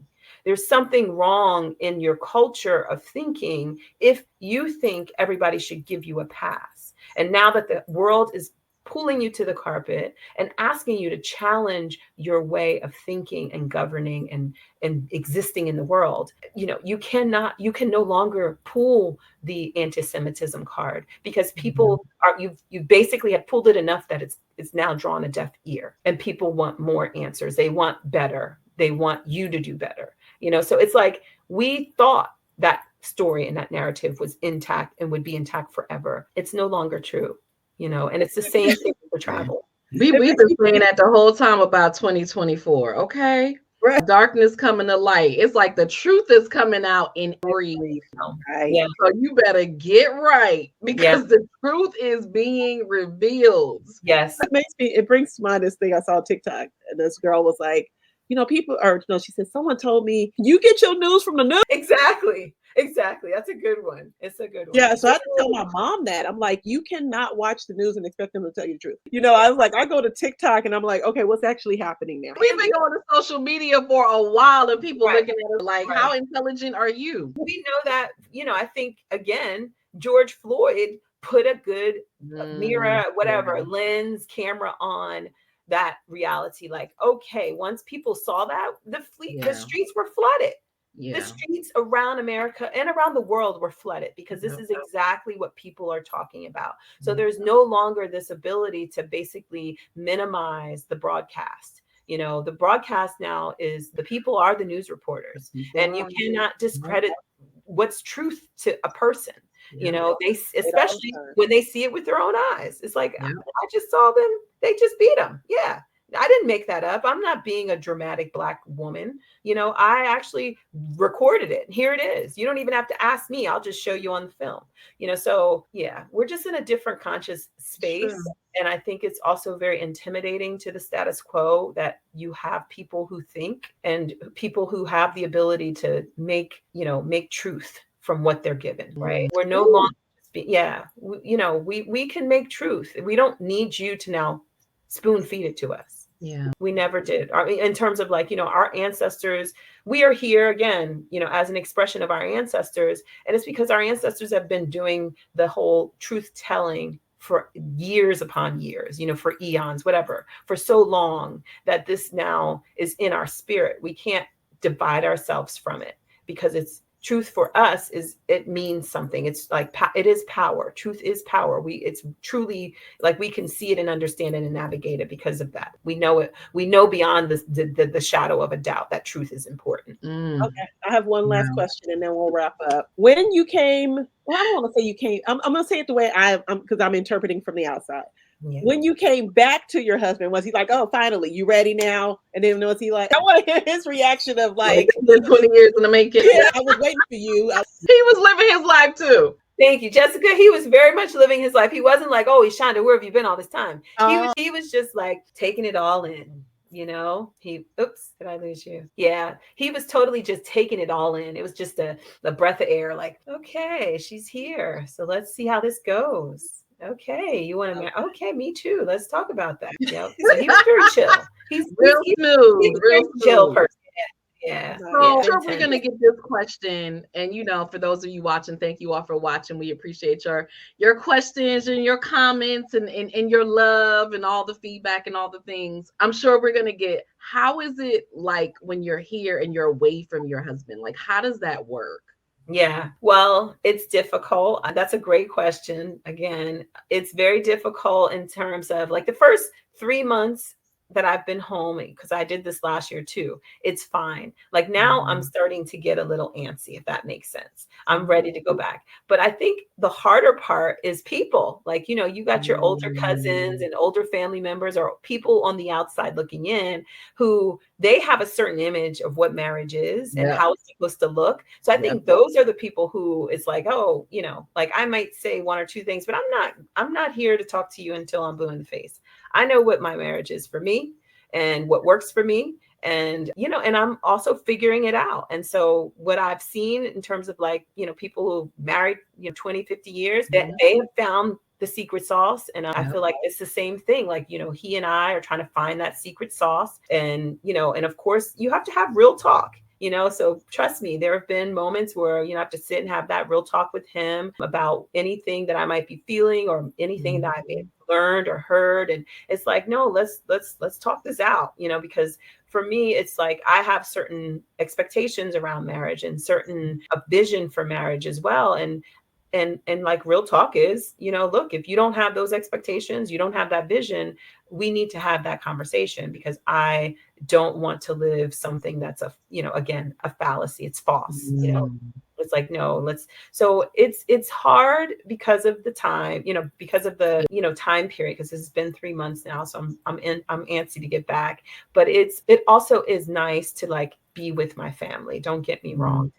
There's something wrong in your culture of thinking if you think everybody should give you a pass. And now that the world is pulling you to the carpet and asking you to challenge your way of thinking and governing and existing in the world, you can no longer pull the anti-Semitism card because people you basically have pulled it enough that it's now drawn a deaf ear and people want more answers. They want better. They want you to do better. So it's like we thought that story and that narrative was intact and would be intact forever. It's no longer true, and it's the same thing for travel. We've been saying that the whole time about 2024. Okay. Right. Darkness coming to light. It's like the truth is coming out in every. Yeah. So you better get right because the truth is being revealed. Yes. It brings to mind this thing I saw on TikTok. And this girl was like, she said, someone told me you get your news from the news. Exactly. That's a good one. It's a good one. Yeah. So I had to tell my mom that. I'm like, you cannot watch the news and expect them to tell you the truth. I was like, I go to TikTok and I'm like, okay, what's actually happening now? We've been going to social media for a while and people looking at us like, how intelligent are you? We know that, I think, again, George Floyd put a good mirror, lens, camera on that reality. Like, okay, once people saw that, the streets were flooded. The streets around America and around the world were flooded because this is exactly what people are talking about. So there's no longer this ability to basically minimize the broadcast. The broadcast now is the people are the news reporters and you cannot discredit what's truth to a person. They, especially when they see it with their own eyes. It's like, I just saw them. They just beat them. Yeah. I didn't make that up. I'm not being a dramatic Black woman. I actually recorded it. Here it is. You don't even have to ask me. I'll just show you on the film. So yeah, we're just in a different conscious space. Sure. And I think it's also very intimidating to the status quo that you have people who think and people who have the ability to make truth from what they're given, right? We're no longer, we can make truth. We don't need you to now spoon feed it to us. Yeah. We never did. I mean, in terms of like, our ancestors, we are here again, as an expression of our ancestors. And it's because our ancestors have been doing the whole truth telling for years upon years, for eons, whatever, for so long that this now is in our spirit. We can't divide ourselves from it because it's truth for us it means something. It's like, it is power. Truth is power. It's truly like we can see it and understand it and navigate it because of that. We know it. We know beyond the shadow of a doubt that truth is important. Okay, I have one last question and then we'll wrap up. When you came, well, I don't want to say you came, I'm going to say it the way because I'm interpreting from the outside. Yeah. When you came back to your husband, was he like, oh, finally, you ready now? And then was he like, I want to hear his reaction of like, it's been 20 years in the making. Yeah, I was waiting for you. He was living his life too. Thank you, Jessica. He was very much living his life. He wasn't like, oh, Eshanda, where have you been all this time? He was just like taking it all in. Oops, did I lose you? Yeah, he was totally just taking it all in. It was just a breath of air, like, okay, she's here. So let's see how this goes. Okay, you want to marry? Okay, me too. Let's talk about that. So he was very chill. He's real smooth, he's a very chill person. Yeah. So I'm sure we're going to get this question. And, for those of you watching, thank you all for watching. We appreciate your questions and your comments and your love and all the feedback and all the things. I'm sure we're going to get, how is it like when you're here and you're away from your husband? Like, how does that work? Yeah, well, it's difficult. That's a great question. Again, it's very difficult in terms of like the first 3 months that I've been home, because I did this last year too. It's fine. Like now I'm starting to get a little antsy, if that makes sense. I'm ready to go back. But I think the harder part is people. Like, you got your older cousins and older family members or people on the outside looking in who they have a certain image of what marriage is and how it's supposed to look. So I think those are the people who it's like, oh, like I might say one or two things, but I'm not here to talk to you until I'm blue in the face. I know what my marriage is for me and what works for me. And, and I'm also figuring it out. And so what I've seen in terms of like, people who married, 20, 50 years, that they have found the secret sauce. And I feel like it's the same thing. Like, he and I are trying to find that secret sauce. And, and of course you have to have real talk. So trust me, there have been moments where you have to sit and have that real talk with him about anything that I might be feeling or anything that I may have learned or heard. And it's like, no, let's talk this out, because for me, it's like I have certain expectations around marriage and certain a vision for marriage as well. And like real talk is, look, if you don't have those expectations, you don't have that vision, we need to have that conversation because I don't want to live something that's again, a fallacy. It's false. It's like, no, so it's hard because of the time, because of the, time period, because it's been 3 months now. So I'm antsy to get back, but it also is nice to like be with my family. Don't get me wrong.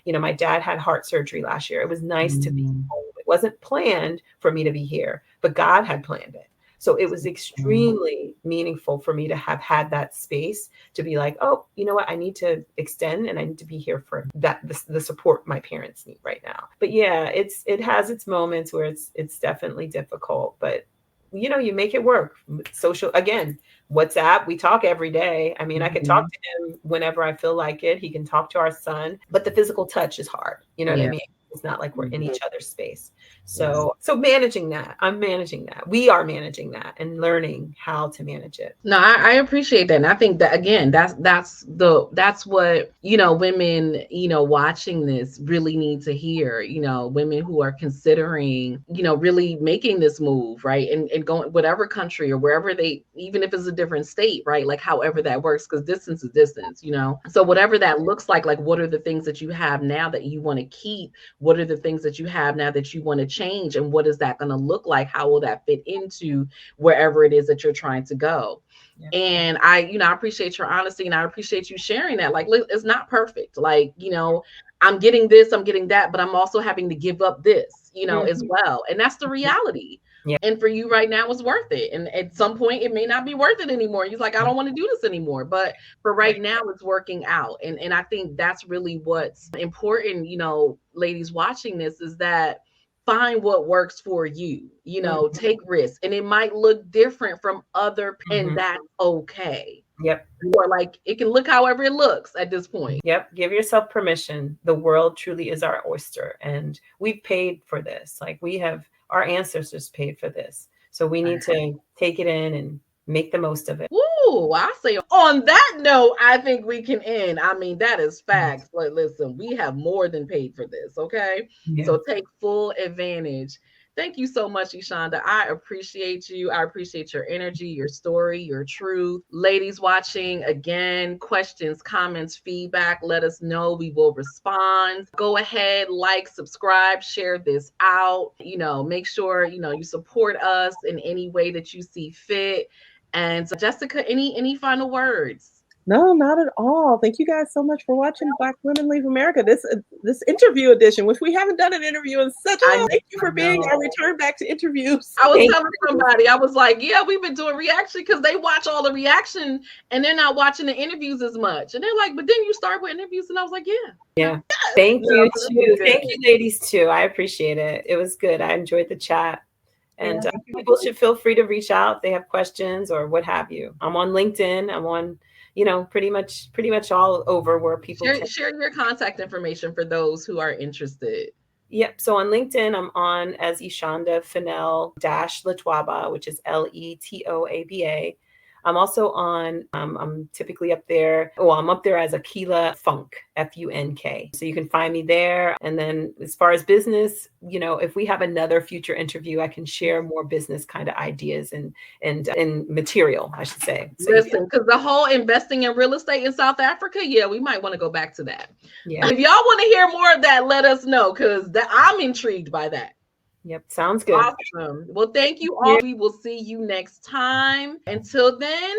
My dad had heart surgery last year. It was nice to be home. It wasn't planned for me to be here, but God had planned it. So it was extremely meaningful for me to have had that space to be like, oh, you know what? I need to extend and I need to be here for that, the support my parents need right now. But yeah, it has its moments where it's definitely difficult, but you make it work. Social, again, WhatsApp, we talk every day. I mean, I can talk to him whenever I feel like it. He can talk to our son, but the physical touch is hard. You know what I mean? It's not like we're in each other's space. So managing that, I'm managing that. We are managing that and learning how to manage it. No, I appreciate that. And I think that again, that's what, women, watching this really need to hear, women who are considering, really making this move, right. And going whatever country or wherever even if it's a different state, right. Like however that works, because distance is distance, so whatever that looks like what are the things that you have now that you want to keep? What are the things that you have now that you want to change? And what is that going to look like? How will that fit into wherever it is that you're trying to go? Yeah. And I appreciate your honesty and I appreciate you sharing that. Like, it's not perfect. Like, I'm getting this, I'm getting that, but I'm also having to give up this, as well. And that's the reality. Yeah. And for you right now, it's worth it. And at some point, it may not be worth it anymore. You're like, I don't want to do this anymore. But for right now, it's working out. And I think that's really what's important, ladies watching this, is that find what works for you, you know, take risks, and it might look different from other, and that's okay. Yep. Or like it can look however it looks at this point. Yep. Give yourself permission. The world truly is our oyster, and we've paid for this. Like our ancestors paid for this. So we need to take it in and make the most of it. Ooh, I say on that note, I think we can end. I mean, that is facts. But listen, we have more than paid for this, okay? Yeah. So take full advantage. Thank you so much, Eshanda. I appreciate you. I appreciate your energy, your story, your truth. Ladies watching, again, questions, comments, feedback, let us know. We will respond. Go ahead, like, subscribe, share this out. You know, make sure, you know, you support us in any way that you see fit. And Jessica, any final words? No, not at all. Thank you guys so much for watching Black Women Leave America. This interview edition, which we haven't done an interview in such a while. Thank you for being our return back to interviews. I was telling somebody, I was like, yeah, we've been doing reaction because they watch all the reaction and they're not watching the interviews as much. And they're like, but then you start with interviews. And I was like, yeah. Yeah. Thank you too. Thank you, ladies, too. I appreciate it. It was good. I enjoyed the chat. And people should feel free to reach out if they have questions or what have you. I'm on LinkedIn. I'm on, you know, pretty much all over where people share your contact information for those who are interested. Yep. So on LinkedIn, I'm on as Eshanda Fenell-Letoaba, which is Letoaba. I'm also on, I'm typically up there. Oh, I'm up there as Akila Funk, Funk. So you can find me there. And then as far as business, you know, if we have another future interview, I can share more business kind of ideas and material, I should say. So listen, because the whole investing in real estate in South Africa, yeah, we might want to go back to that. Yeah. If y'all want to hear more of that, let us know, because I'm intrigued by that. Yep. Sounds good. Awesome. Well, thank you all. We will see you next time. Until then,